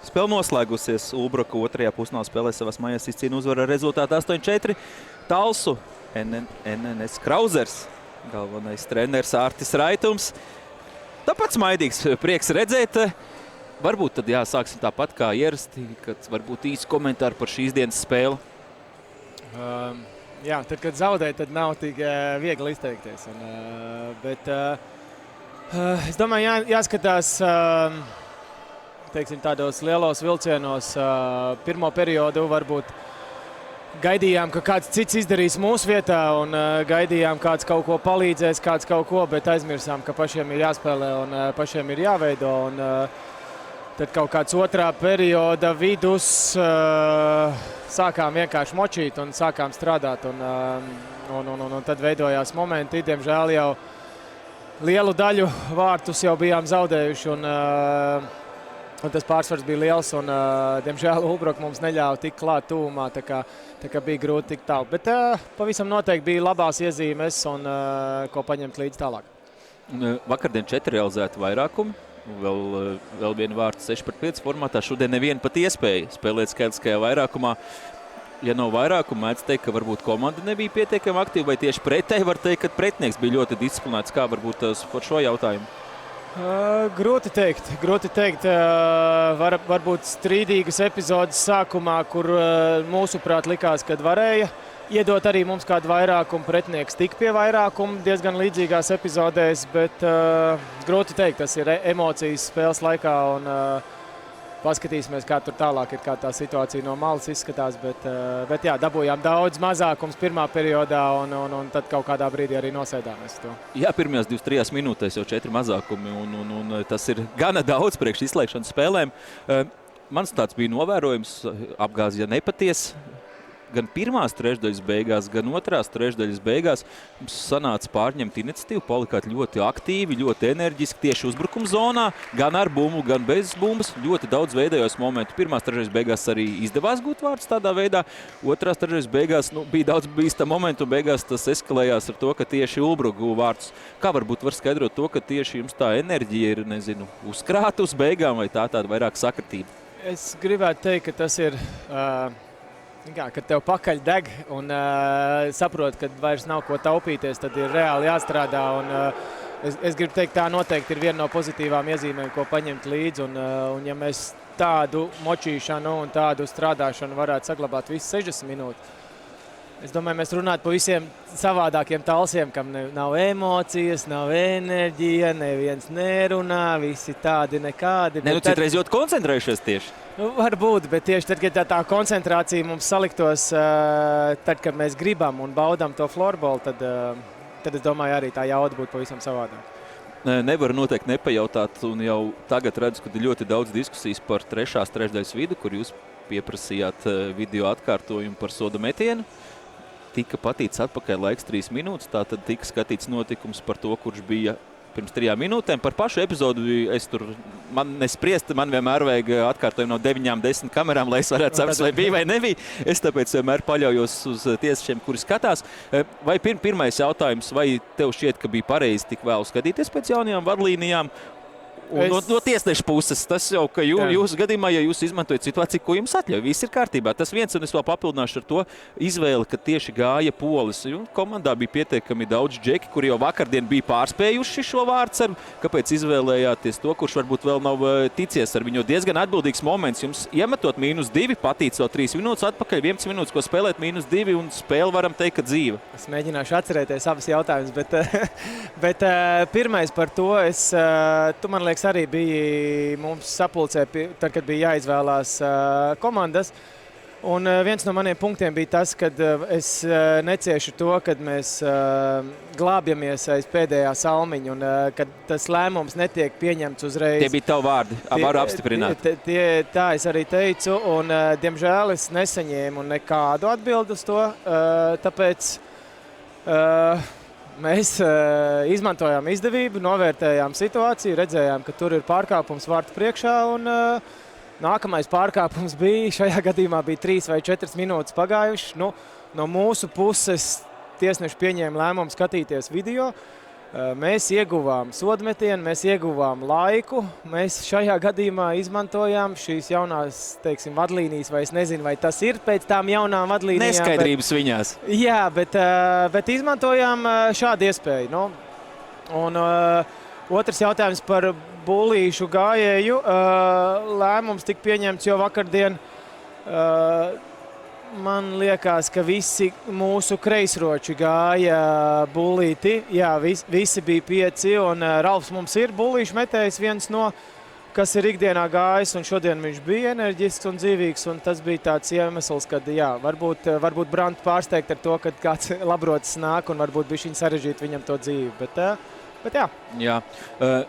Spēle noslēgusies. Ulbroka otrajā pusfināla spēlē savas mājās izcīna uzvaru ar rezultātu 8-4. Talsu NNS Krauzers, galvenais treneris Ārtis Raitums. Tāpat smaidīgs, prieks redzēt. Varbūt tad sāksim tāpat kā ierasti, kad varbūt īsi komentāri par šīs dienas spēli. Jā, tad, kad zaudē, tad nav tik viegli izteikties. Bet es domāju, jāskatās teiksim, tādos lielos vilcienos. Pirmo periodu varbūt gaidījām, ka kāds cits izdarīs mūsu vietā un gaidījām, kāds kaut ko palīdzēs, kāds kaut ko, bet aizmirsām, ka pašiem ir jāspēlē un pašiem ir jāveido. Un, tad kaut kāds otrā perioda vidus sākām vienkārši močīt un sākām strādāt. Un tad veidojās momenti. Diemžēl jau lielu daļu vārtus jau bijām zaudējuši. Un tas pārsvars bija liels. Un, diemžēl Ulbroka mums neļāva tik klāt tuvumā, tā kā bija grūti tik tālu. Bet pavisam noteikti bija labās iezīmes un ko paņemt līdz tālāk. Vakardien 4 realizēti vairākumi. Vēl vienu vārtu 6-5 formātā. Šodien neviena pat iespēja spēlēt skaitliskajā vairākumā. Ja nav vairākuma, mēdz teikt, ka varbūt komanda nebija pietiekami aktīva, vai tieši pretēji var teikt, ka pretinieks bija ļoti disciplinēts. Kā varbūt par šo jautājumu? Grūti teikt. Varbūt strīdīgas epizodes sākumā, kur mūsuprāt likās, kad varēja iedot arī mums kādu vairākumu, pretinieks tik pie vairākumu diezgan līdzīgās epizodēs, bet grūti teikt, tas ir emocijas spēles laikā un paskatīsimies, kā tur tālāk ir, kā tā situācija no malas izskatās, bet jā, dabūjām daudz mazākums pirmā periodā un tad kaut kādā brīdī arī nosēdāmies to. Jā, pirmajās 2-3 minūtēs jau 4 mazākumi un tas ir gana daudz priekš izslēgšanas spēlēm. Mans tāds bija novērojums, apgāzja nepaties. Gan pirmās trešdaļas beigās, gan otrās trešdaļas beigās mums sanāca pārņemt iniciatīvu, palikāt ļoti aktīvi, ļoti enerģiski tieši uzbrukuma zonā, gan ar bumbu, gan bez bumbas. Ļoti daudz veidojos momentu. Pirmās trešdaļas beigās arī izdevās gūt vārdus tādā veidā. Otrās trešdaļas beigās bija daudz bīstam momentu un beigās tas eskalējās ar to, ka tieši Ulbroka guva vārdus. Kā varbūt var skaidrot to, ka tieši jums tā enerģija ir, uzkrāta uz beigām vai tā tāda vairāk sakritība? Es gribētu teikt, ka tas ir... kad tev pakaļ deg un saprot, ka vairs nav ko taupīties, tad ir reāli jāstrādā. Es gribu teikt, tā noteikti ir viena no pozitīvām iezīmēm, ko paņemt līdzi. Un ja mēs tādu močīšanu un tādu strādāšanu varētu saglabāt visu 60 minūtes, es domāju, mēs runātu par visiem savādākiem talsiem, kam nav emocijas, nav enerģija, neviens nerunā, visi tādi nekādi. Citreiz ļoti koncentrējušies tieši. Varbūt, bet tieši tad, kad tā koncentrācija mums saliktos, tad, kad mēs gribam un baudam to floorballu, tad es domāju, arī tā jauda būtu pavisam savādāk. Nevaru noteikti nepajautāt, un jau tagad redzu, ka ir ļoti daudz diskusijas par trešās trešdaļas vidu, kur jūs pieprasījāt video atkārtojumu par soda metienu. Tika patīts atpakaļ laiks 3 minūtes, tātad tika skatīts notikums par to, kurš bija pirms 3 minūtēm. Par pašu epizodu man nespriest, man vienmēr vajag atkārtojumu no 9-10 kamerām, lai es varētu saprast, vai bija vai nebija. Es tāpēc vienmēr paļaujos uz tiesešiem, kuri skatās. Vai pirmais jautājums, vai tev šķiet, ka bija pareizi tik vēl skatīties pēc jaunajām vadlīnijām? No tiesneša puses, tas jau, ka jūsu gadījumā, ja jūs izmantojat situāciju, ko jums atļauj, viss ir kārtībā. Tas viens, un es vēl papildināšu ar to izvēli, ka tieši gāja polis. Komandā bija pietiekami daudz džeki, kuri jau vakardien bija pārspējuši šo vārdsargu. Kāpēc izvēlējāties to, kurš varbūt vēl nav ticies ar viņu? Diezgan atbildīgs moments. Jums iemetot -2, patīc vēl 3 minūtes atpakaļ, 11 minūtes, ko spēlēt -2 un spēle varam teikt, ka dzīve. Es mēģināšu atcerēties abas jautājumus, bet pirmais par to, tu man liekas, arī bija mums sapulcē, tad, kad bija jāizvēlās komandas. Un viens no maniem punktiem bija tas, ka es neciešu to, kad mēs glābjamies aiz pēdējā salmiņa un kad tas lēmums netiek pieņemts uzreiz. Tie bija tavi vārdi, varu apstiprināt. Tā es arī teicu, un diemžēl es nesaņēmu nekādu atbildi uz to, tāpēc... Mēs izmantojām izdevību, novērtējām situāciju, redzējām, ka tur ir pārkāpums vārtu priekšā un nākamais pārkāpums bija, šajā gadījumā bija 3 vai 4 minūtes pagājuši. No mūsu puses tiesneši pieņēma lēmumu skatīties video. Mēs ieguvām sodmetienu, mēs ieguvām laiku. Mēs šajā gadījumā izmantojām šīs jaunās, teiksim, vadlīnijas, vai es nezinu, vai tas ir pēc tām jaunām vadlīnijām. Neskaidrības viņās. Jā, bet izmantojām šādu iespēju. Nu, un otrs jautājums par bullīšu gājēju. Lēmums tika pieņemts jau vakardien. Man liekas, ka visi mūsu kreisroči gāja bullīti. Jā, visi bija 5, un Ralfs mums ir bullīšu metējs viens no, kas ir ikdienā gājis, un šodien viņš bija enerģisks un dzīvīgs, un tas bija tāds iemesls, kad, jā, varbūt Brantu pārsteigt ar to, kad kāds labrots nāk, un varbūt bija viņa sarežģīt viņam to dzīvi, bet jā. Jā.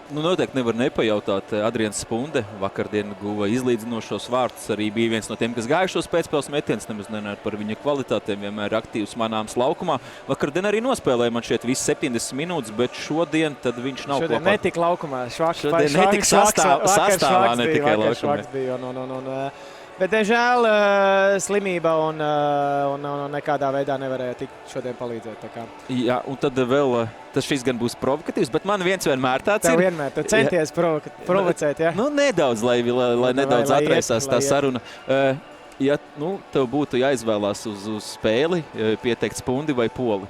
Nu, noteikti nevar nepajautāt. Adrians Spunde vakardien guva izlīdzinošos vārtus. Arī bija viens no tiem, kas gājušos pēcspēles metiens. Nemaz nenāja par viņa kvalitātēm. Vienmēr aktīvs manāms laukumā. Vakardien arī nospēlēja man šķiet visu 70 minūtes, bet šodien tad viņš nav šodien kopā. Netika laukumā. Šodien netika sastāvā, ne tikai laukumā. Bet, diemžēl, slimība un nekādā veidā nevarēja tikt šodien palīdzēt. Tā kā. Jā, un tad vēl, tas šis gan būs provokatīvs, bet man vienmēr tāds Tev ir. Vienmēr, tu centies provocēt, jā? Nu, nedaudz, lai nedaudz atraisās tā saruna. Ja tev būtu jāizvēlās uz spēli, pieteikt Spundi vai Poli?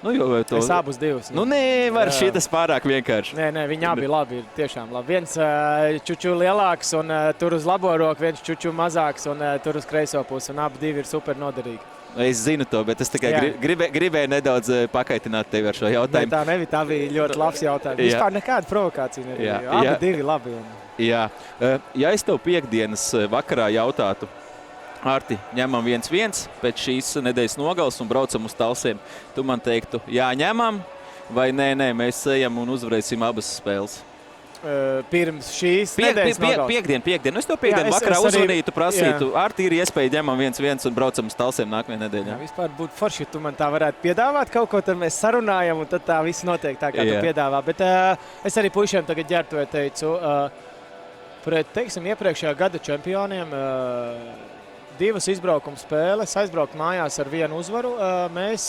Nu, es abus divus. Nu, nevar šitas pārāk vienkārši. Nē, viņi abi labi, ir tiešām labi. Viens čuču lielāks un tur uz labo roku, viens čuču mazāks un tur uz kreiso pusi, un abi divi ir super noderīgi. Es zinu to, bet es tikai gribēju nedaudz pakaitināt tevi ar šo jautājumu. Ne, tā bija ļoti labs jautājums. Vispār nekāda provokācija nebija. Abi divi labi. Jā. Ja es tev piekdienas vakarā jautātu, Arti, ņemam 1-1 pēc šīs nedēļas nogales un braucam uz Talsiem. Tu man teiktu, jā, ņemam, vai nē, mēs ejam un uzvarēsim abas spēles. Pirms šīs nedēļas nogales? Piekdien. Es tev piekdien vakarā uzvanītu, prasītu. Arti, ir iespēja ņemam 1-1 un braucam uz Talsiem nākamajā nedēļā. Jā, vispār būtu forši, ja tu man tā varētu piedāvāt kaut ko, tad mēs sarunājam un tad tā viss notiek tā, kā tu piedāvā. Bet es arī puišiem tagad ģērtoju teicu, pret, teiksim, iepriekšējā gada čempioniem, 2 izbraukuma spēles, aizbraukt mājās ar 1 uzvaru. Mēs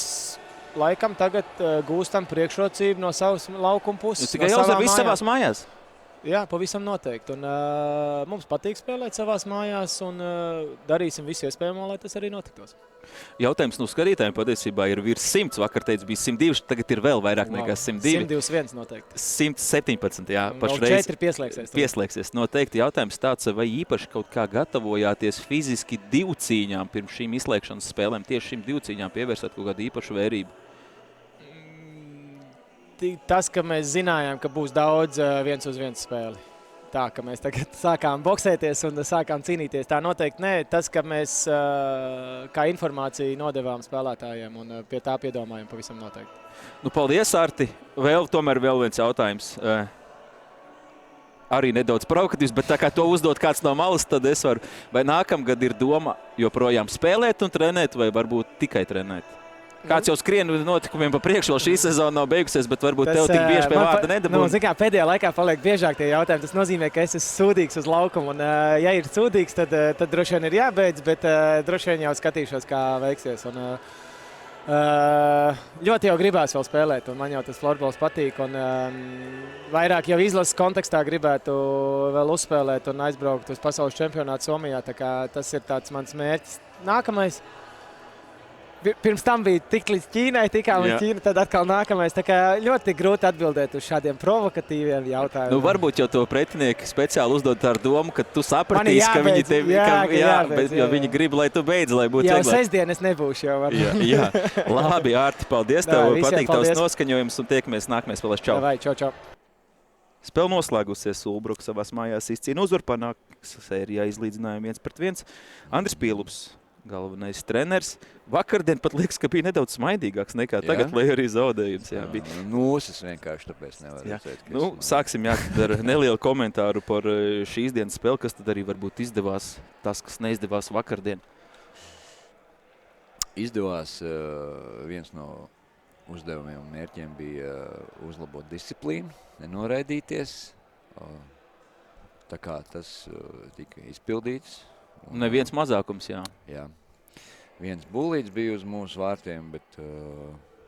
laikam tagad gūstam priekšrocību no savas laukuma puses. Tikai jāuzvar viss savās mājās? Jā, pavisam noteikti. Un, mums patīk spēlēt savās mājās un darīsim visu iespējamo, lai tas arī notiktos. Jautājums no skatītājiem patiesībā ir virs 100. Vakar teica bija 102, tagad ir vēl vairāk nekā 102. 121 noteikti. 117, jā. Pašreiz 4 pieslēgsies. Pieslēgsies. Noteikti jautājums tāds, vai īpaši kaut kā gatavojāties fiziski divcīņām pirms šīm izslēgšanas spēlēm, tieši šīm divcīņām pievērsāt kaut kādu īpašu vērību? Tas, ka mēs zinājām, ka būs daudz 1-1 spēli. Tā, ka mēs tagad sākām boksēties un sākām cīnīties. Tā noteikti nē. Tas, ka mēs kā informāciju nodevām spēlētājiem un pie tā piedomājam pavisam noteikti. Nu, paldies, Arti. Tomēr vēl viens jautājums. Arī nedaudz provokatīvs, bet tā kā to uzdot kāds no malas, tad es varu. Vai nākamgad ir doma joprojām spēlēt un trenēt, vai varbūt tikai trenēt? Kāds jau skrien notikumiem pa priekšu, vēl šī sezona nav beigusies, bet varbūt tev tik bieži pie vārda nedabūna. Zin kā, pēdējā laikā paliek biežāk tie jautājumi. Tas nozīmē, ka es esmu sūdīgs uz laukumu. Un, ja ir sūdīgs, tad droši vien ir jābeidz, bet droši vien jau skatīšos, kā veiksies. Un, ļoti jau gribās vēl spēlēt, un man jau tas florbols patīk. Un, vairāk jau izlases kontekstā gribētu vēl uzspēlēt un aizbraukt uz pasaules čempionātu Somijā. Tā kā tas ir tāds mans mērķis. Nākamais. Pirms tam bija tik līdz Ķīnai, tikām līdz Ķīnai, tad atkal nākamais. Tā kā ļoti grūti atbildēt uz šādiem provokatīviem jautājumiem. Nu, varbūt jau to pretinieki speciāli uzdod ar domu, ka tu sapratīsi, ka viņi tevi, jo viņi grib, lai tu beidz, lai būtu vieglāk. Jau sestdien es nebūšu jau. Jā. Labi, Arti, paldies tev. Patīk tavs noskaņojums un tiekamies nākamais spēlēs. Čau. Vai, čau. Spēle noslēgusies. Ulbruks savās mājās izcīna uzvaru, panāks sērijā izlīdzinājumi 1-1. Andris Pielups, galvenais treneris. Vakardien pat liekas, ka bija nedaudz smaidīgāks nekā tagad, lai arī zaudējums. Bija. Nūsas vienkārši tāpēc nevar redzēt. Sāksim ar nelielu komentāru par šīs dienas spēli, kas tad arī varbūt izdevās tas, kas neizdevās vakardien. Izdevās viens no uzdevumiem un mērķiem bija uzlabot disciplīnu, nenoraidīties. Tā kā tas tika izpildīts. Neviens mazākums, jā. Jā. Viens bullīts bija uz mūsu vārtiem, bet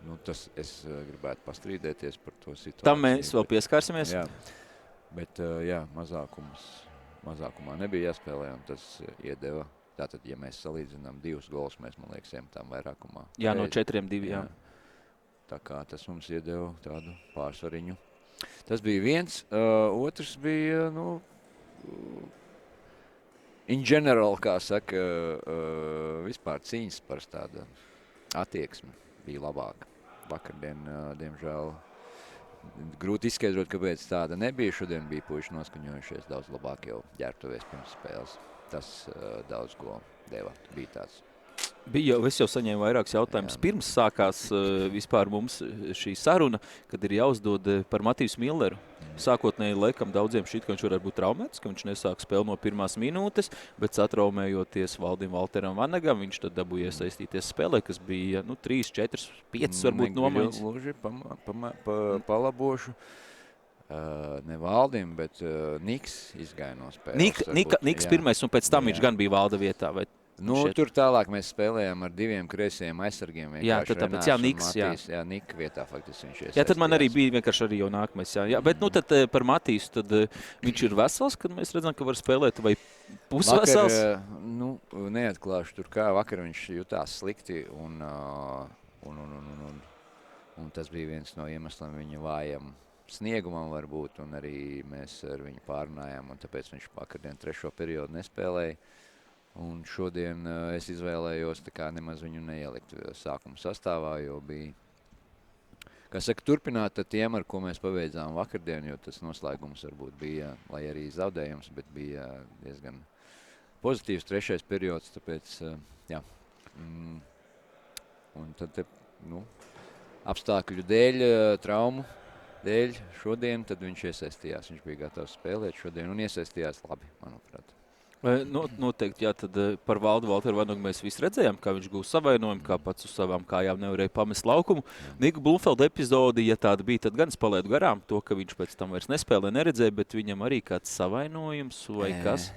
Nu, tas es gribētu pastrīdēties par to situāciju. Tam mēs vēl pieskārsimies. Jā, bet mazākumā nebija jāspēlē, un tas iedeva. Tātad, ja mēs salīdzinām 2 golus, mēs, man liekas, iemetām vairākumā. Jā, no 4-2, jā. Tā kā tas mums iedeva tādu pārsvariņu. Tas bija viens. Otrs bija, in general, kā saka, vispār cīņas par tādu attieksmi bija labāka. Vakardien, diemžēl, grūti izskaidrot, kāpēc tāda nebija. Šodien bija puiši noskaņojušies daudz labāk jau ģērbtuvēs pirms spēles. Tas daudz ko deva. Bija tāds. Es jau saņēmu vairākus jautājumus. Pirms sākās vispār mums šī saruna, kad ir jāuzdod par Matiju Milleru. Sākotnēji laikam daudziem šķiet, ka viņš varētu būt traumēts, ka viņš nesāk spēli no pirmās minūtes, bet satraumējoties Valdim Valteram Vanagam, viņš tad dabūja iesaistīties spēlē, kas bija 3, 4, 5 varbūt nomaiņas. Lūži palabošu. Ne Valdim, bet Niks izgāja no spēles. Niks pirmais, un pēc tam viņš gan bija Valda vietā. Vai tur tālāk mēs spēlējām ar 2 kreisajiem aizsargiem. Jā, tāpēc Niks. Jā, Nika vietā faktiski viņš iesaistījās. Jā, tad man arī bija vienkārši arī jau nākamais. Jā, bet tad par Matīs, tad viņš ir vesels, kad mēs redzam, ka var spēlēt, vai pusvesels? Vakar, neatklāšu tur kā, vakar viņš jutās slikti, un tas bija viens no iemesliem viņa vājam sniegumam varbūt, un arī mēs ar viņu pārunājām, un tāpēc viņš vakardien 3. periodu nespēlēja. Un šodien es izvēlējos tā kā nemaz viņu neielikt sākuma sastāvā, jo bija, kā saka, turpināt ar tiem, ar ko mēs pabeidzām vakardien, jo tas noslēgums varbūt bija, lai arī zaudējums, bet bija diezgan pozitīvs 3. periods, tāpēc, jā. Un tad, apstākļu dēļ, traumu dēļ šodien, tad viņš iesaistījās, viņš bija gatavs spēlēt šodien un iesaistījās labi, manuprāt. Noteikti, jā, tad par Valdu Valteru Vanagu mēs visi redzējām, kā viņš gūs savainojumu, kā pats uz savām kājām nevarēja pamest laukumu. Nika Blumfelda epizodi, ja tāda bija, tad gan es palaidu garām to, ka viņš pēc tam vairs nespēlē, neredzēja, bet viņam arī kāds savainojums vai kas?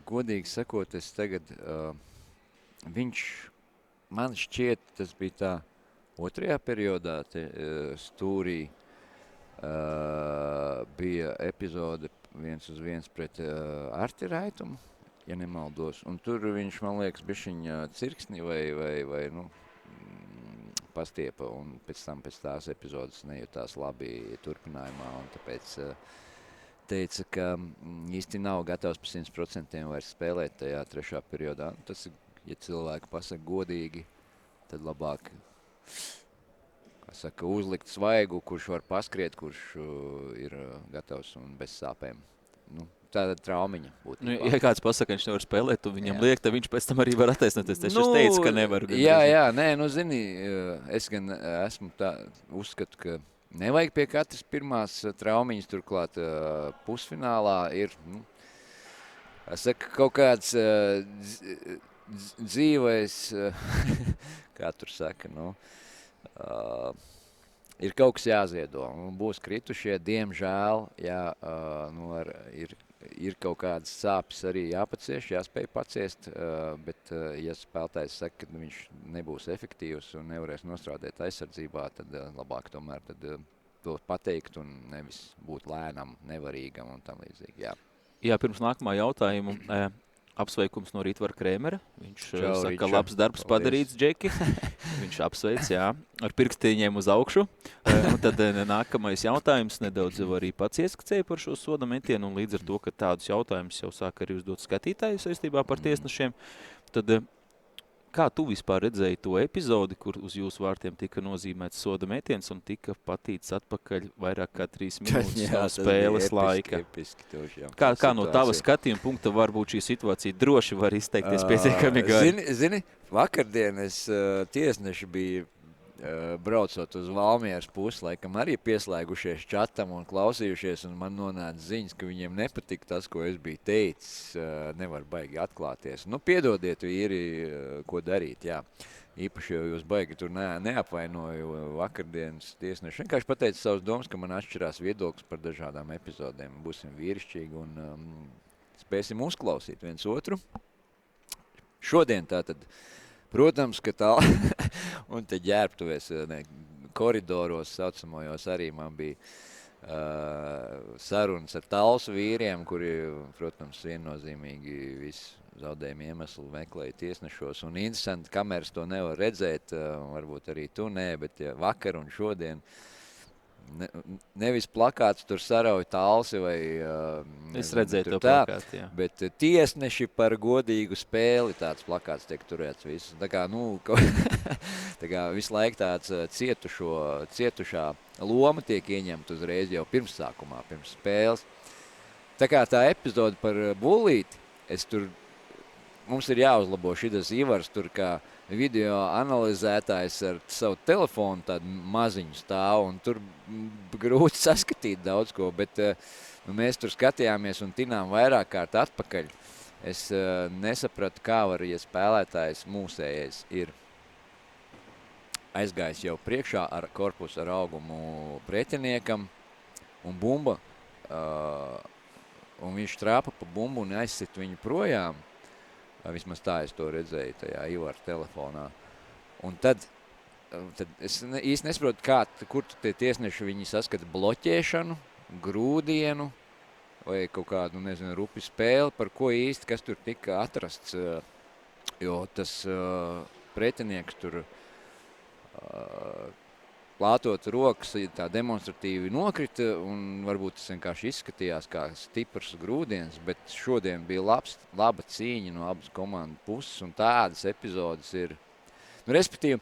Godīgi sakot, es tagad, viņš, man šķiet, tas bija tā 2. periodā stūrī, bija epizode 1-1 pret Arti Raitumu. Ja nemaldos. Un tur viņš, man liekas, bišķiņa cirksni vai pastiepa, un pēc tās epizodes nejūtās labi turpinājumā, un tāpēc teica, ka īsti nav gatavs par 100% vairs spēlēt tajā 3. periodā. Tas, ja cilvēki pasaka godīgi, tad labāk, kā saka, uzlikt svaigu, kurš var paskriet, kurš ir gatavs un bez sāpēm. Tāda traumiņa būtībā. Ja kāds pasaka, viņš nevar spēlēt, un viņam liek, tad viņš pēc tam arī var attaisnoties. Es teicu, ka nevar. Zini, es gan esmu tā, uzskatu, ka nevajag pie katras pirmās traumiņas, turklāt pusfinālā ir, saka, kaut kāds dzīvais, kā tur saka, ir kaut kas jāziedo, un būs kritušie, diemžēl, ir kaut kādas sāpes arī jāpacieš, jāspēj paciest, bet ja spēlētājs saka, ka viņš nebūs efektīvs un nevarēs nostrādāt aizsardzībā, tad labāk tomēr to pateikt un nevis būt lēnam, nevarīgam un tam līdzīgi. Jā, pirms nākamā jautājumu. Apsveikums no Rītvara Krēmera. Viņš saka, ka labs darbs padarīts, Džeki. Viņš apsveic, jā, ar pirkstīņiem uz augšu. Un tad nākamais jautājums nedaudz jau arī pats ieskacēja par šo soda metienu, un līdz ar to, ka tādus jautājumus jau sāk arī uzdot skatītāju saistībā par tiesnešiem. Tad kā tu vispār redzēji to epizodi, kur uz jūsu vārtiem tika nozīmēts soda metiens un tika patīts atpakaļ vairāk kā 3 minūtes no spēles laika? Kā no tava skatījuma punkta varbūt šī situācija droši var izteikties pietiekami gari? Zini, vakardien es tiesneši bija braucot uz Valmieras pusi, laikam arī pieslēgušies čatam un klausījušies, un man nonāca ziņas, ka viņiem nepatika tas, ko es biju teicis, nevar baigi atklāties. Piedodiet, vīri, ko darīt, jā. Īpaši, jo jūs baigi tur neapvainoju vakardienas tiesneši. Vienkārši pateicu savus domas, ka man atšķirās viedoklis par dažādām epizodēm. Būsim vīrišķīgi un spēsim uzklausīt viens otru. Šodien tātad, protams, ka tā, un te ģērbtuvēs koridoros saucamojos arī man bija sarunas ar talsu vīriem, kuri, protams, viennozīmīgi visu zaudējumu iemeslu meklēja tiesnešos. Un interesanti, kameras to nevar redzēt, varbūt arī tu nē, bet vakar un šodien nevis plakāts tur sarauj talsi vai Es redzēju to plakātu, jā. Bet tiesneši par godīgu spēli tāds plakāts tiek turēts visus. Tā kā, tā kā visu laiku tāds cietušā loma tiek ieņemta uzreiz jau pirmsākumā, pirms spēles. Tā kā tā epizode par bullīti, mums ir jāuzlabo šitas Ivars tur kā video analizētājs ar savu telefonu tādu maziņu stāvu, un tur grūti saskatīt daudz ko, bet mēs tur skatījāmies un tinām vairāk kārt atpakaļ. Es nesapratu, kā var, ja spēlētājs mūsējais ir aizgājis jau priekšā ar korpusu ar augumu pretiniekam, un bumba, un viņš trāpa pa bumbu un aizsit viņu projām. Vismaz tā es to redzēju tajā Ivara telefonā. Un tad es īsti nesaprotu, kur tie tiesneši viņi saskata bloķēšanu, grūdienu vai kaut kādu, rupi spēli, par ko īsti, kas tur tika atrasts, jo tas pretinieks tur plātot rokas tā demonstratīvi nokrita, un varbūt tas vienkārši izskatījās kā stiprs grūdienis, bet šodien bija laba cīņa no abas komandu puses, un tādas epizodes ir. Respektīvi,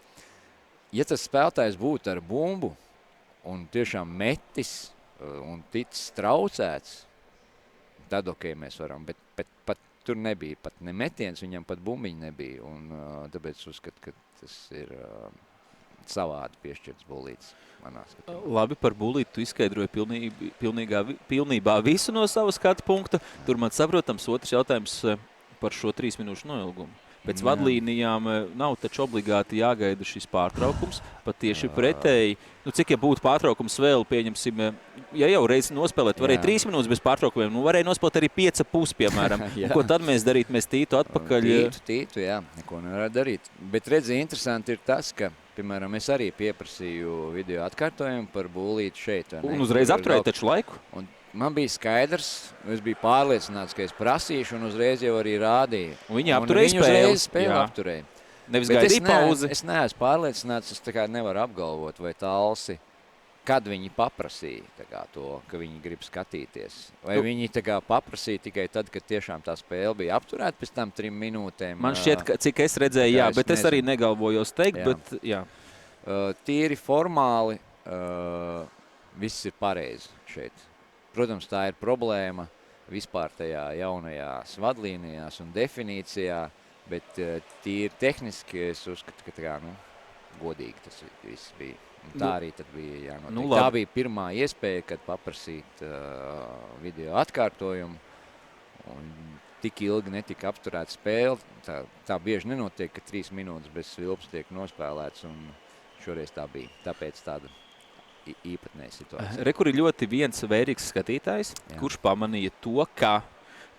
ja tas spēlētājs būtu ar bumbu un tiešām metis un ticis traucēts, tad ok, mēs varam, bet pat tur nebija pat ne metiens, viņam pat bumbiņa nebija, un tāpēc uzskatu, ka tas ir savādi piešķirts bullītis manā skatījumā. Labi, par bullīti tu izskaidroji pilnībā visu no sava skatu punkta. Tur man saprotams otrs jautājums par šo 3 minūšu noilgumu. Pēc vadlīnijām nav taču obligāti jāgaida šis pārtraukums, pat tieši pretēji. Cik ja būtu pārtraukums vēl, pieņemsim, ja jau reiz nospēlēt, varēja 3 minūtes bez pārtraukumiem, varēja nospēlēt arī 5,5, piemēram. Ko tad mēs darīt? Mēs Tītu atpakaļ. Tītu, jā, neko nevar darīt. Bet redzi, interesanti ir tas, ka, piemēram, es arī pieprasīju video atkārtojumu par bullīti šeit. Un uzreiz apturēja taču laiku? Un man bija skaidrs, es biju pārliecināts, ka es prasīšu, un uzreiz jau arī rādīju. Viņi apturēja spēli apturēja. Nevis gaidīja pauzi. Es neesmu pārliecināts, es tā kā nevaru apgalvot, vai talsi, kad viņi paprasīja tā kā to, ka viņi grib skatīties. Vai viņi tā kā paprasīja tikai tad, kad tiešām tā spēle bija apturēta pēc tam 3 minūtēm. Man šķiet, cik es redzēju, jā, bet es arī negalvojos teikt, bet jā. Tīri formāli viss ir pareizi šeit. Protams, tā ir problēma vispār tajā jaunajās vadlīnijās un definīcijā, bet tīri tehniski es uzskatu, ka tā, godīgi tas viss bija. Un tā arī tad bija jānotiek. Tā bija pirmā iespēja, kad paprasīt video atkārtojumu, un tik ilgi netika apturēta spēle. Tā bieži nenotiek, ka 3 minūtes bez svilpas tiek nospēlēts, un šoreiz tā bija. Tāpēc tāda īpatnēja situācija. Kur ir ļoti viens vērīgs skatītājs, kurš pamanīja to, ka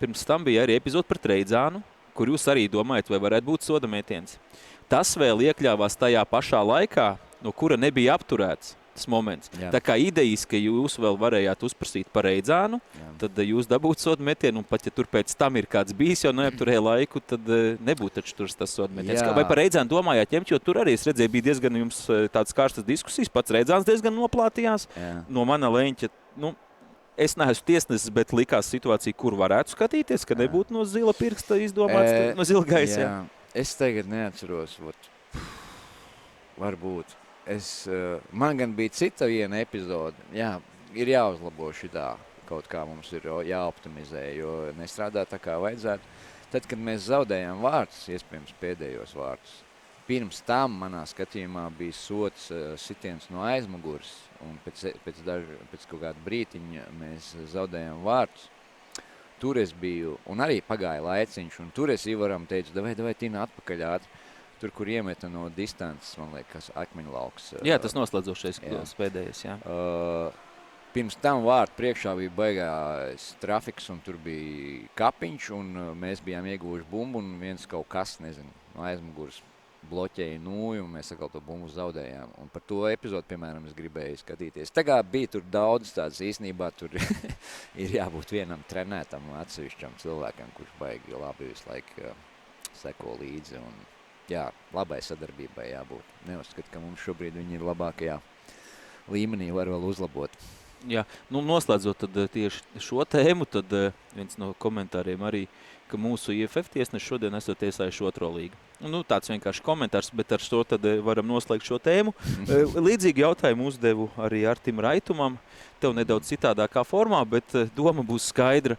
pirms tam bija arī epizode par Treidzānu, kur jūs arī domājat, vai varētu būt soda metiens. Tas vēl iekļāvās tajā pašā laikā, no kura nebija apturēts tas moments. Jā. Tā kā idejas, ka jūs vēl varējāt uzprasīt par Reidzānu, tad jūs dabūtu soda metienu, un pat ja tur pēc tam ir kāds bijis, jau neapturēja laiku, tad nebūtu taču tur tas soda metiens. Vai par Reidzānu domājāt ņemt, jo tur arī es redzēju, bija diezgan jums tādas karstas diskusijas, pats Reidzāns diezgan noplātījās. Jā. No mana leņķa, es neesmu tiesnesis, bet likās situācija, kur varētu skatīties, ka nebūtu no zila pirksta izdomāts, no zila gaisa. Jā. Es tagad neatceros, varbūt. Man gan bija cita viena epizode. Jā, ir jāuzlabo šitā, kaut kā mums ir jāoptimizē, jo nestrādā tā kā vajadzētu. Tad, kad mēs zaudējām vārtus, iespējams pēdējos vārtus, pirms tam manā skatījumā bija sots sitiens no aizmugures, un pēc kaut kāda brītiņa mēs zaudējām vārtus. Tur es biju, un arī pagāja laiciņš, un tur es Ivaram teicu, davai Tina atpakaļ ātri. Tur, kur iemeta no distances, man liekas, akmeņlauks. Jā, tas noslēdzošais pēdējais, jā. Pirms tam vārtu priekšā bija baigās trafiks, un tur bija kapiņš, un mēs bijām ieguvuši bumbu, un viens kaut kas, nezinu, no aizmuguras bloķēja nūju, un mēs atkal to bumbu zaudējām. Un par to epizodu, piemēram, es gribēju skatīties. Tā kā bija tur daudz tāds, īstenībā tur ir jābūt vienam trenētam atsevišķam cilvēkam, kurš baigi labi visu laiku seko līdzi. Un, jā, labai sadarbībai jābūt. Neuzskatu, ka mums šobrīd viņi ir labākajā līmenī, var vēl uzlabot. Jā, nu noslēdzot tad tieši šo tēmu, tad viens no komentāriem arī, ka mūsu IFF tiesneši šodien esot tiesājuši otro līgu. Nu, tāds vienkārši komentārs, bet ar šo tad varam noslēgt šo tēmu. Līdzīgi jautājumu uzdevu arī Artim Raitumam, tev nedaudz citādākā formā, bet doma būs skaidra.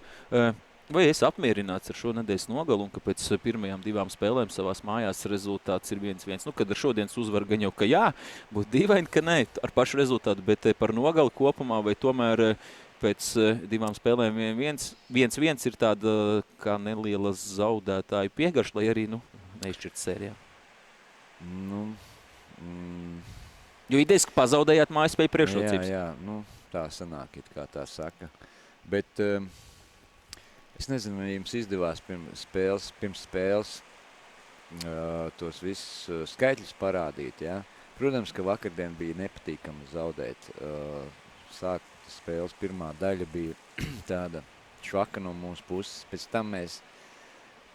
Vai esi apmierināts ar šo nedēļas nogalu un ka pēc pirmajām 2 spēlēm savās mājās rezultāts ir 1-1? Nu, kad ar šodienas uzvaru gan jau, ka jā, būtu dīvaini, ka nē, ar pašu rezultātu, bet par nogalu kopumā vai tomēr pēc 2 spēlēm 1-1 ir tāda kā neliela zaudētāju piegarša, lai arī, neizšķirt sērijā. Jo idejas, ka pazaudējāt mājaspēju priekšrocības. Jā, tā sanāk, it kā tā saka. Bet es nezinu, vai jums izdevās pirms spēles tos visus skaitļus parādīt, jā. Protams, ka vakardien bija nepatīkami zaudēt. Sākt spēles pirmā daļa bija tāda švaka no mūsu puses. Pēc tam mēs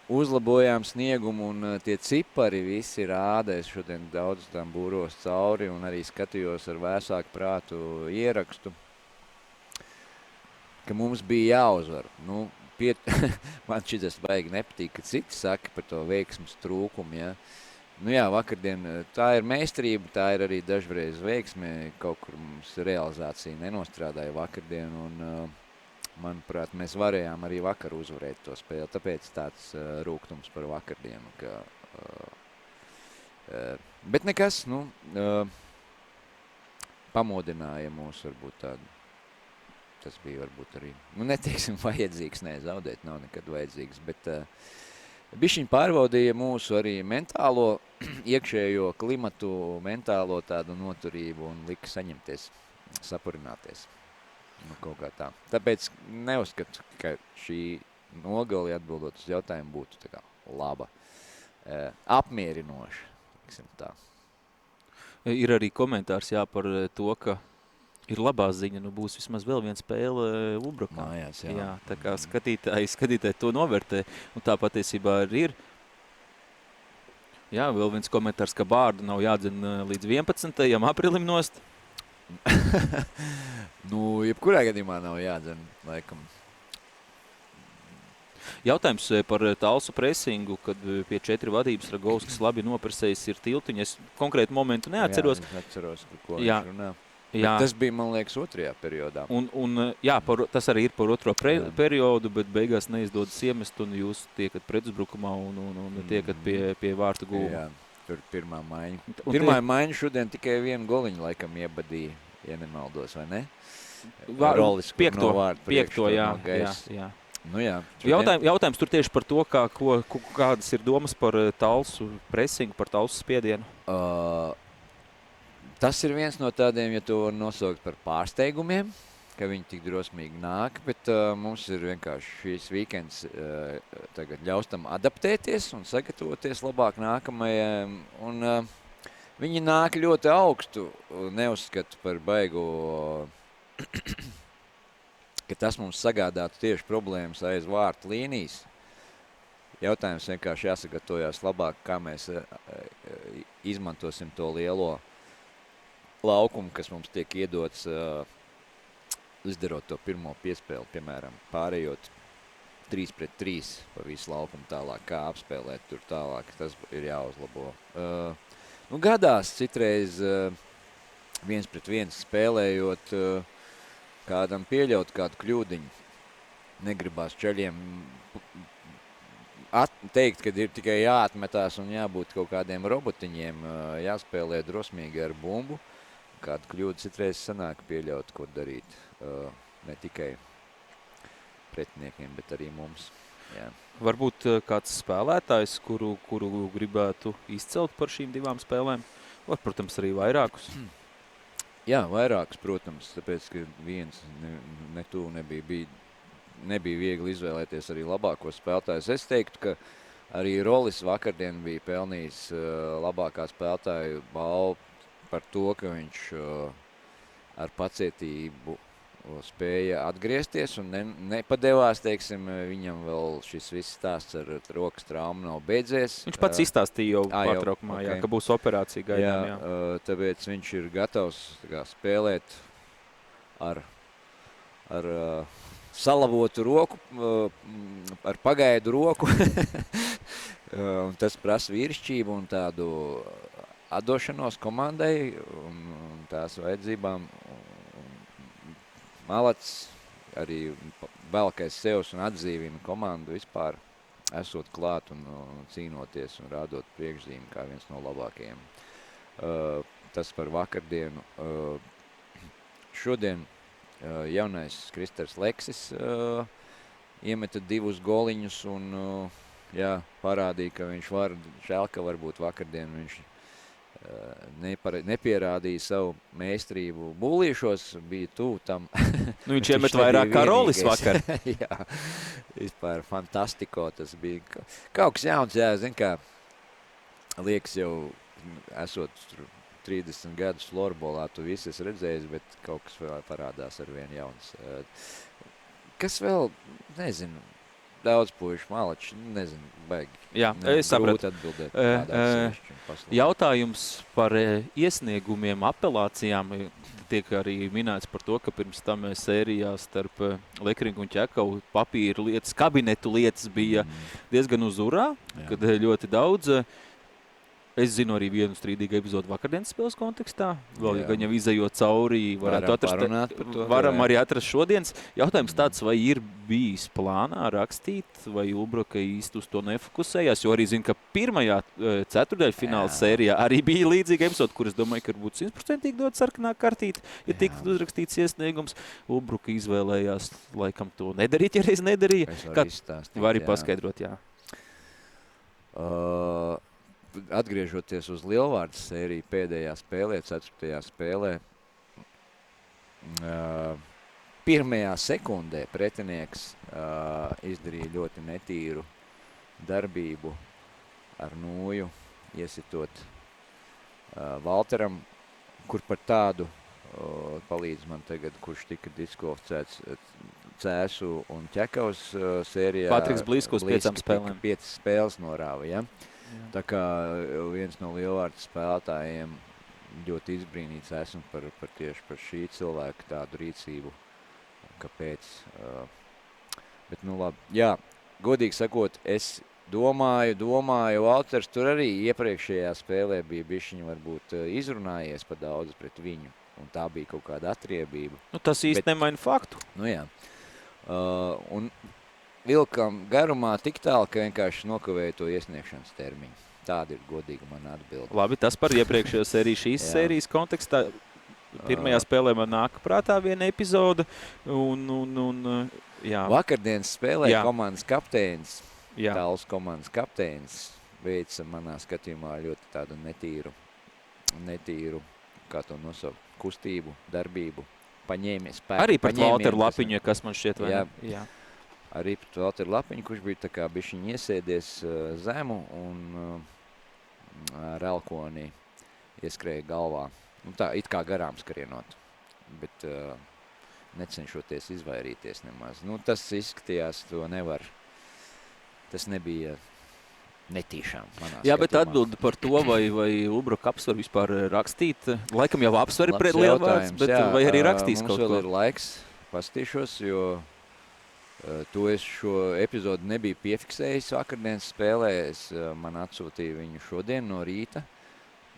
uzlabojām sniegumu un tie cipari visi rāda. Es šodien daudz tam būros cauri un arī skatījos ar vēsāku prātu ierakstu, ka mums bija jāuzvar. Man šitas baigi nepatīk, ka citi saka par to veiksmes trūkumu, ja. Vakardien tā ir meistarība, tā ir arī dažreiz veiksme, kaut kur mums realizācija nenostrādāja vakardien, un, manuprāt, mēs varējām arī vakar uzvarēt to spēli, tāpēc tāds rūgtums par vakardienu, bet nekas, pamodināja mūs varbūt tādu. Tas bija varbūt arī, neteiksim, vajadzīgs, zaudēt nav nekad vajadzīgs, bet bišķiņ pārbaudīja mūsu arī mentālo, iekšējo klimatu, mentālo tādu noturību un lika saņemties, sapurināties. Kaut kā tā. Tāpēc neuzskatu, ka šī nogali atbildot uz jautājumu būtu tā kā laba, apmierinoša, tiksim tā. Ir arī komentārs par to, ka ir labā ziņa, būs vismaz vēl viena spēle Ubrukā. Mājās, jā. Jā, tā kā skatītāji to novērtē, un tā patiesībā arī ir. Jā, vēl viens komentārs, ka Bārdu nav jādzen līdz 11. aprīlim nost. Jebkurā gadījumā nav jādzen, laikam. Jautājums par Talsu presingu, kad pie 4 vadības Ragovskis labi nopresējis ir tiltiņu. Es konkrētu momentu neatceros. Jā, es atceros, ko viņš runā. Jā. Tas bija, man liekas, 2. periodā. Tas arī ir par 2. periodu, bet beigās neizdodas iemest, un jūs tiekat pretuzbrukumā un tiekat pie vārtu gūma. Jā, tur pirmā maiņa. Pirmā maiņa šodien tikai 1 goliņu laikam iebadīja, ja nemaldos, vai ne? Rolis, piekto, jā. Jā. Jautājums tur tieši par to, kādas ir domas par Talsu presingu, par Talsu spiedienu? Tas ir viens no tādiem, ja to var nosaukt par pārsteigumiem, ka viņi tik drosmīgi nāk, bet mums ir vienkārši šīs weekends tagad ļaus tam adaptēties un sagatavoties labāk nākamajam. Un viņi nāk ļoti augstu, neuzskatu par baigu, ka tas mums sagādātu tieši problēmas aiz vārtu līnijas. Jautājums vienkārši jāsagatavojās labāk, kā mēs izmantosim to lielo laukumu, kas mums tiek iedots, izdarot to pirmo piespēli, piemēram, pārējot 3-3 pa visu laukumu tālāk, kā apspēlēt tur tālāk, tas ir jāuzlabo. Gadās citreiz 1-1 spēlējot, kādam pieļaut kādu kļūdiņu. Negribās ceļiem teikt, ka ir tikai jāatmetās un jābūt kaut kādiem robotiņiem, jāspēlē drosmīgi ar bumbu. Kādu kļūdu citreiz sanāk pieļaut, ko darīt. Ne tikai pretiniekiem, bet arī mums. Jā. Varbūt kāds spēlētājs, kuru gribētu izcelt par šīm 2 spēlēm? Vai, protams, arī vairākus? Jā, vairākus, protams, tāpēc, ka viens nebija viegli izvēlēties arī labākos spēlētājus. Es teiktu, ka Arī Rolis vakardien bija pelnījis labākā spēlētāju balvu par to, ka viņš ar pacietību spēja atgriezties un nepadevās, teiksim, viņam vēl šis viss stāsts ar rokas traumu nav beidzies. Viņš pats izstāstīja jau pārtraukumā, okay. Ka būs operācija gaidām. Jā, tāpēc viņš ir gatavs spēlēt ar salavotu roku, ar pagaidu roku. Un tas prasa vīrišķību un tādu atdošanos komandai un tās vajadzībām. Malats arī velkais sevs un atdzīvina komandu vispār, esot klāt un cīnoties un rādot priekšzīmi kā viens no labākajiem. Tas par vakardienu. Šodien jaunais Kristers Leksis iemeta 2 goliņus un parādīja, ka viņš var, žēl, ka varbūt vakardien viņš nepierādīja savu meistarību būlīšos, bija tuvu tam. Nu, viņš iemet vairāk kā Rolis vakar. Jā, vispār fantastiko tas bija. Kaut kas jauns, jā, zin kā, liekas jau, esot 30 gadus florbolā, tu visi esi redzējis, bet kaut kas vēl parādās ar vien jauns. Kas vēl, nezinu, daudz puišu malači, nezinu, baigi. Jā, es sapratu. Atbildēt jautājums par iesniegumiem, apelācijām tiek arī minēts par to, ka pirms tam sērijā starp Lekringu un Ķekavu papīra lietas, kabinetu lietas bija diezgan uz urā, kad ļoti daudz. Es zinu arī vienu strīdīgu epizodu vakardienas spēles kontekstā. Vēl, ja gan jau izejot cauri, varam arī atrast šodienas. Jautājums tāds, vai ir bijis plānā rakstīt, vai Ulbruka īsti uz to nefokusējās, jo arī zinu, ka pirmajā ceturdaļfināla sērijā arī bija līdzīga epizoda, kur es domāju, ka būtu 100% dot sarkanā kartīte, ja tiktu uzrakstīts iesniegums. Ulbruka izvēlējās laikam to nedarīt, ja reiz nedarīja. Vari paskaidrot, jā. Atgriežoties uz Lielvārdas sēriju pēdējā spēlē, 4. spēlē, pirmajā sekundē pretinieks izdarīja ļoti netīru darbību ar nūju, iesitot Valteram, kur par tādu palīdz man tagad, kurš tika diskvalificēts Cēsu un Ķekavas sērijā. Patriks Blīsku uz 5 spēlēm. 5 spēles norāva, ja? Tā kā viens no Lielvārdas spēlētājiem ļoti izbrīnīts esmu tieši par šī cilvēka tādu rīcību, kāpēc. Bet, nu labi, jā, godīgi sakot, es domāju, Valters tur arī iepriekšējā spēlē bija bišķiņi varbūt izrunājies pa daudz pret viņu, un tā bija kaut kāda atriebība. Nu, tas īsti nemaina faktu. Nu jā. Un vilkam garumā tik tālu, ka vienkārši nokavēja to iesniegšanas termiņu. Tāda ir godīga mana atbilde. Labi, tas par iepriekšējo sēriju šīs sērijas kontekstā. Pirmajā spēlē man nāk prātā viena epizoda. Jā. Vakardienas spēlē komandas kapteinis, Tāls komandas kapteinis, veica manā skatījumā ļoti tādu netīru, kā to nosaukt, kustību, darbību, paņēmies spēku. Arī pret Valteru Lapiņu, kas man šķiet, vai ne? Jā. Arī pret Valteru Lapiņu, kurš bija tā kā bišķiņ iesēdies zemu un ar elkoni ieskrēja galvā. Nu tā, it kā garām skrienot, bet necenšoties izvairīties nemaz. Nu, tas izskatījās, to nevar. Tas nebija netīšām manā skatījumā. Jā, bet atbildi par to, vai Ulbruka apsver vispār rakstīt. Laikam jau apsver pret Lielvārdas, bet vai arī rakstīs kaut ko? Mums vēl ir laiks, pastīšos, jo to es šo epizodu nebiju piefiksējis vakardienas spēlē. Man atsūtīja viņu šodien no rīta.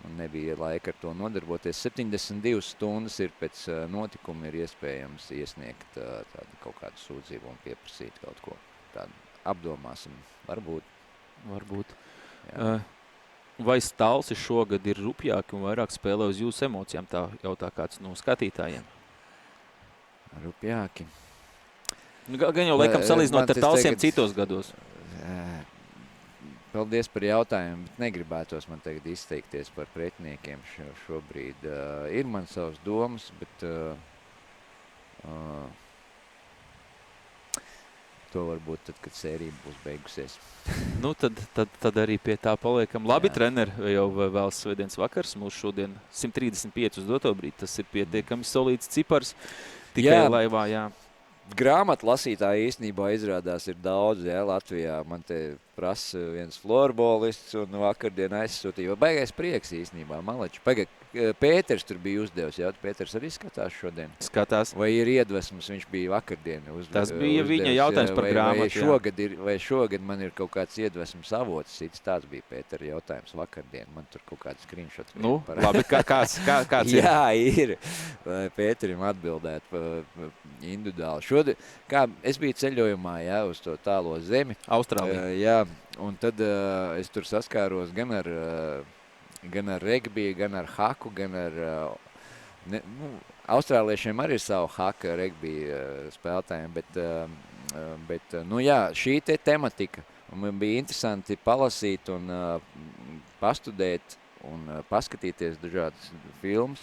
Man nebija laika ar to nodarboties. 72 stundas ir pēc notikuma ir iespējams iesniegt tādu kaut kādu sūdzību un pieprasīt kaut ko tādu. Apdomāsim. Varbūt. Vai Stalsi šogad ir rupjāki un vairāk spēlē uz jūsu emocijām? Tā jautā kāds no skatītājiem. Rupjāki. Gan jau laikam salīdzinot ar Talsiem citos gados. Paldies par jautājumu, bet negribētos man tagad izteikties par pretiniekiem šobrīd. Ir man savas domas, bet to varbūt tad, kad sērija būs beigusies. Nu, tad arī pie tā paliekam. Labi, Jā. treneri, jau vēl svētdienas vakars. Mūsu šodien 135 uz doto brīdi. Tas ir pietiekami solīts cipars. Tikai Jā. laivā, jā. Grāmatu lasītāji īstenībā izrādās ir daudz, jā, Latvijā. Man te prasa viens florbolists un vakardien aizsūtīja. Baigais prieks īstenībā, maleči. Pēters tur bija uzdevis, jā, Pēters arī skatās šodien. Skatās. Vai ir iedvesmas, viņš bija vakardien Tas bija viņa jautājums par grāmatu, vai šogad man ir kaut kāds iedvesmas avots, cits tāds bija Pētera jautājums vakardien. Man tur kaut kāds screenshot. Nu, labi, kāds ir? Jā, ir. Lai Pēterim atbildēt individuāli. Šodien, kā es biju ceļojumā, jā, uz to tālo zemi. Austrālija. Jā, un tad es tur saskāros gan ar regbiju, gan ar haku, gan ar... austrāliešiem arī ir savu haka regbija spēlētājiem, bet nu jā, šī te tematika. Un man bija interesanti palasīt un pastudēt un paskatīties dažādas filmas,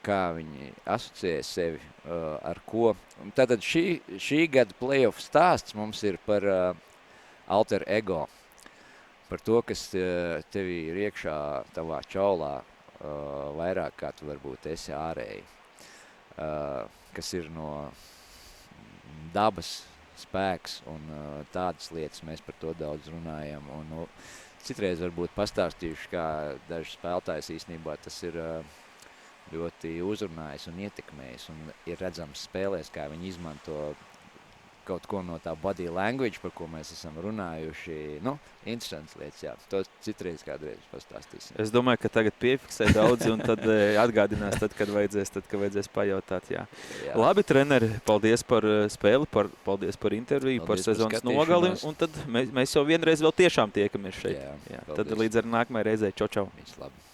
kā viņi asociē sevi ar ko. Un tātad šī gada playoff stāsts mums ir par alter ego. Par to, kas tevi ir iekšā tavā čaulā, vairāk kā tu varbūt esi ārēji, kas ir no dabas spēks un tādas lietas, mēs par to daudz runājam. Un, citreiz varbūt pastāstījuši, kā daži spēlētājs īstenībā tas ir ļoti uzrunājis un ietekmējis un ir redzams spēlēs, kā viņi izmanto kaut ko no tā body language, par ko mēs esam runājuši. Nu, interesants lietas, jā. To citreiz kādreiz pastāstīsim. Es domāju, ka tagad piefiksē daudzi un tad atgādinās, kad vajadzēs pajautāt, jā. Labi, treneri, paldies par spēli, paldies par interviju, Paldies par sezonas nogali, un tad mēs jau vienreiz vēl tiešām tiekamies šeit. Jā, tad līdz ar nākamajai reizei. Čau, čau. Viss labi.